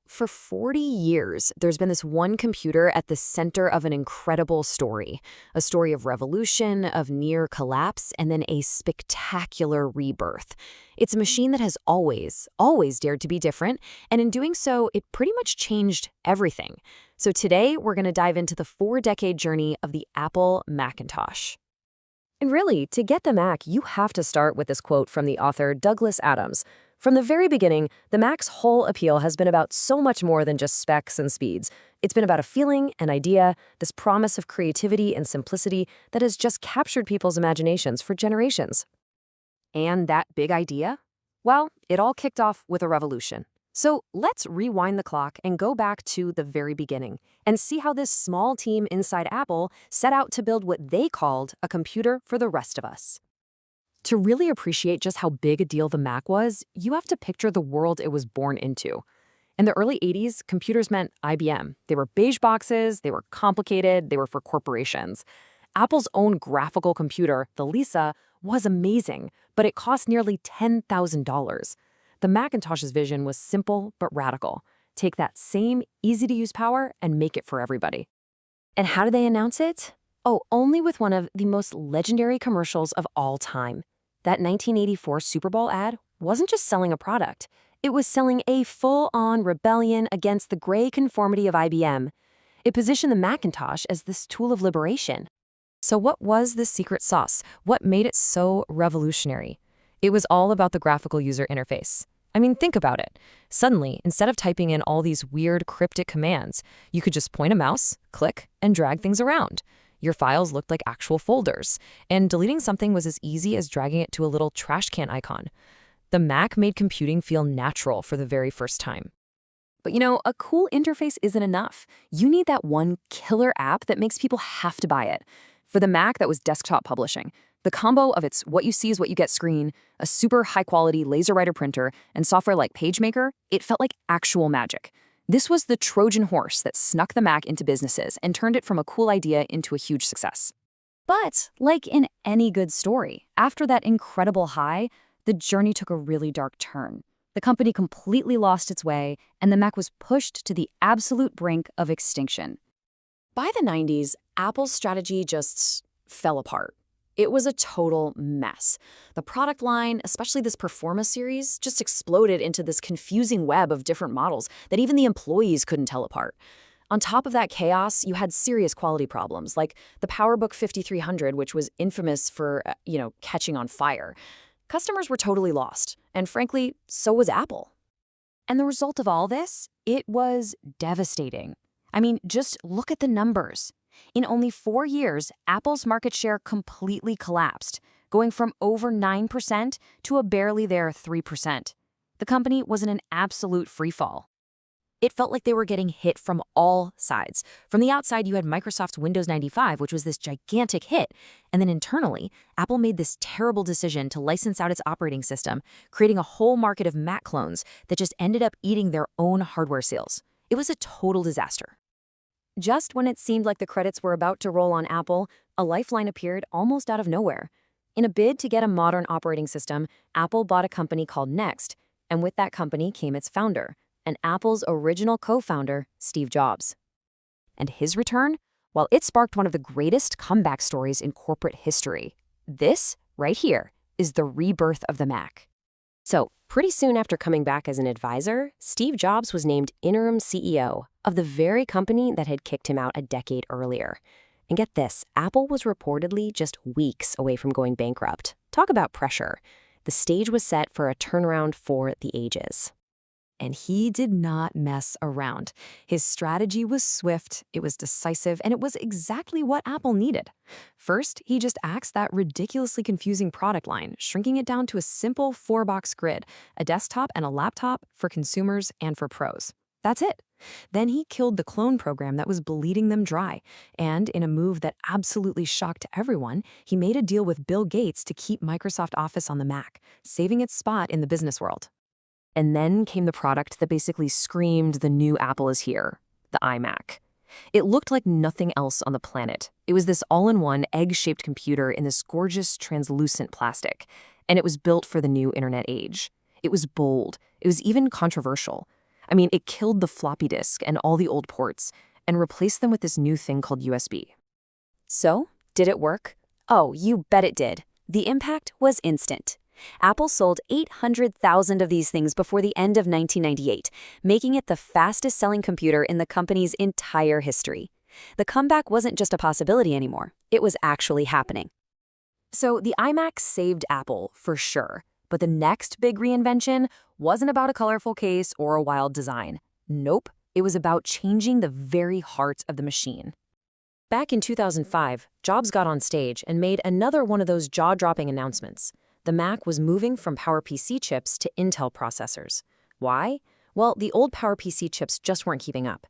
For 40 years, there's been this one computer at the center of an incredible story. A story of revolution, of near collapse, and then a spectacular rebirth. It's a machine that has always dared to be different, and in doing so, it pretty much changed everything. So today, we're going to dive into the 4-decade journey of the Apple Macintosh. And really, to get the Mac, you have to start with this quote from the author Douglas Adams. From the very beginning, the Mac's whole appeal has been about so much more than just specs and speeds. It's been about a feeling, an idea, this promise of creativity and simplicity that has just captured people's imaginations for generations. And that big idea? Well, it all kicked off with a revolution. So let's rewind the clock and go back to the very beginning and see how this small team inside Apple set out to build what they called a computer for the rest of us. To really appreciate just how big a deal the Mac was, you have to picture the world it was born into. In the early 80s, computers meant IBM. They were beige boxes, they were complicated, they were for corporations. Apple's own graphical computer, the Lisa, was amazing, but it cost nearly $10,000. The Macintosh's vision was simple but radical. Take that same easy-to-use power and make it for everybody. And how did they announce it? Oh, only with one of the most legendary commercials of all time. That 1984 Super Bowl ad wasn't just selling a product. It was selling a full-on rebellion against the gray conformity of IBM. It positioned the Macintosh as this tool of liberation. So what was the secret sauce? What made it so revolutionary? It was all about the graphical user interface. I mean, think about it. Suddenly, instead of typing in all these weird cryptic commands, you could just point a mouse, click, and drag things around. Your files looked like actual folders, and deleting something was as easy as dragging it to a little trash can icon. The Mac made computing feel natural for the very first time. But a cool interface isn't enough. You need that one killer app that makes people have to buy it. For the Mac, that was desktop publishing. The combo of its what you see is what you get screen, a super high-quality LaserWriter printer, and software like PageMaker, it felt like actual magic. This was the Trojan horse that snuck the Mac into businesses and turned it from a cool idea into a huge success. But, like in any good story, after that incredible high, the journey took a really dark turn. The company completely lost its way, and the Mac was pushed to the absolute brink of extinction. By the 90s, Apple's strategy just fell apart. It was a total mess. The product line, especially this Performa series, just exploded into this confusing web of different models that even the employees couldn't tell apart. On top of that chaos, you had serious quality problems, like the PowerBook 5300, which was infamous for, catching on fire. Customers were totally lost, and frankly, so was Apple. And the result of all this? It was devastating. I mean, just look at the numbers. In only 4 years, Apple's market share completely collapsed, going from over 9% to a barely there 3%. The company was in an absolute freefall. It felt like they were getting hit from all sides. From the outside, you had Microsoft's Windows 95, which was this gigantic hit. And then internally, Apple made this terrible decision to license out its operating system, creating a whole market of Mac clones that just ended up eating their own hardware sales. It was a total disaster. Just when it seemed like the credits were about to roll on Apple, a lifeline appeared almost out of nowhere. In a bid to get a modern operating system, Apple bought a company called Next, and with that company came its founder, and Apple's original co-founder, Steve Jobs. And his return? Well, it sparked one of the greatest comeback stories in corporate history. This, right here, is the rebirth of the Mac. So, pretty soon after coming back as an advisor, Steve Jobs was named interim CEO of the very company that had kicked him out a decade earlier. And get this, Apple was reportedly just weeks away from going bankrupt. Talk about pressure. The stage was set for a turnaround for the ages. And he did not mess around. His strategy was swift, it was decisive, and it was exactly what Apple needed. First, he just axed that ridiculously confusing product line, shrinking it down to a simple 4-box grid, a desktop and a laptop for consumers and for pros. That's it. Then he killed the clone program that was bleeding them dry. And in a move that absolutely shocked everyone, he made a deal with Bill Gates to keep Microsoft Office on the Mac, saving its spot in the business world. And then came the product that basically screamed the new Apple is here, the iMac. It looked like nothing else on the planet. It was this all-in-one egg-shaped computer in this gorgeous translucent plastic, and it was built for the new internet age. It was bold. It was even controversial. I mean, it killed the floppy disk and all the old ports and replaced them with this new thing called USB. So, did it work? Oh, you bet it did. The impact was instant. Apple sold 800,000 of these things before the end of 1998, making it the fastest-selling computer in the company's entire history. The comeback wasn't just a possibility anymore. It was actually happening. So the iMac saved Apple, for sure. But the next big reinvention wasn't about a colorful case or a wild design. Nope, it was about changing the very heart of the machine. Back in 2005, Jobs got on stage and made another one of those jaw-dropping announcements. The Mac was moving from PowerPC chips to Intel processors. Why? Well, the old PowerPC chips just weren't keeping up.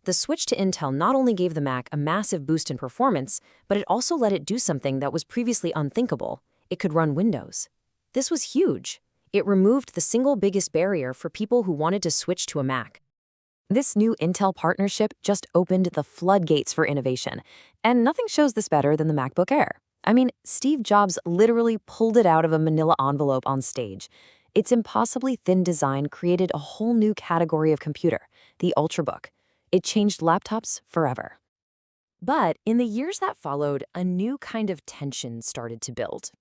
The switch to Intel not only gave the Mac a massive boost in performance, but it also let it do something that was previously unthinkable. It could run Windows. This was huge. It removed the single biggest barrier for people who wanted to switch to a Mac. This new Intel partnership just opened the floodgates for innovation, and nothing shows this better than the MacBook Air. I mean, Steve Jobs literally pulled it out of a manila envelope on stage. Its impossibly thin design created a whole new category of computer, the Ultrabook. It changed laptops forever. But in the years that followed, a new kind of tension started to build.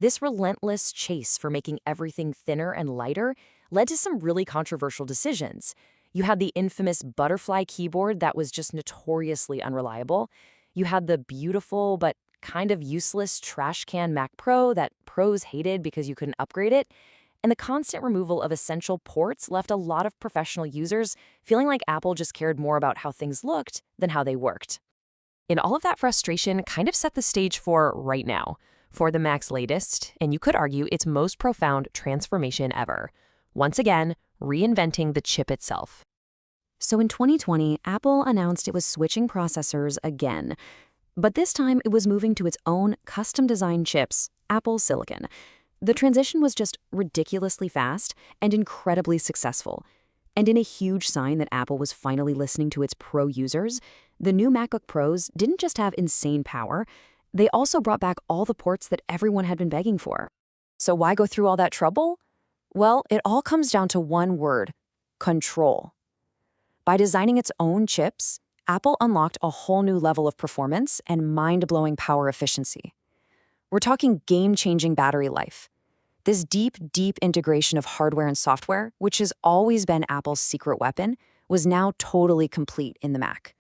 This relentless chase for making everything thinner and lighter led to some really controversial decisions. You had the infamous butterfly keyboard that was just notoriously unreliable. You had the beautiful but kind of useless trash can Mac Pro that pros hated because you couldn't upgrade it. And the constant removal of essential ports left a lot of professional users feeling like Apple just cared more about how things looked than how they worked. And all of that frustration kind of set the stage for right now, for the Mac's latest, and you could argue its most profound transformation ever. Once again, reinventing the chip itself. So in 2020, Apple announced it was switching processors again. But this time, it was moving to its own custom-designed chips, Apple Silicon. The transition was just ridiculously fast and incredibly successful. And in a huge sign that Apple was finally listening to its pro users, the new MacBook Pros didn't just have insane power, they also brought back all the ports that everyone had been begging for. So why go through all that trouble? Well, it all comes down to one word: control. By designing its own chips, Apple unlocked a whole new level of performance and mind-blowing power efficiency. We're talking game-changing battery life. This deep integration of hardware and software, which has always been Apple's secret weapon, was now totally complete in the Mac.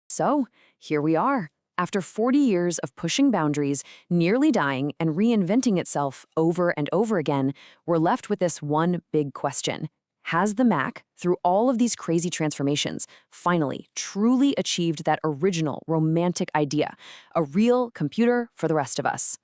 So, here we are. After 40 years of pushing boundaries, nearly dying, and reinventing itself over and over again, we're left with this one big question. Has the Mac, through all of these crazy transformations, finally truly achieved that original romantic idea, a real computer for the rest of us?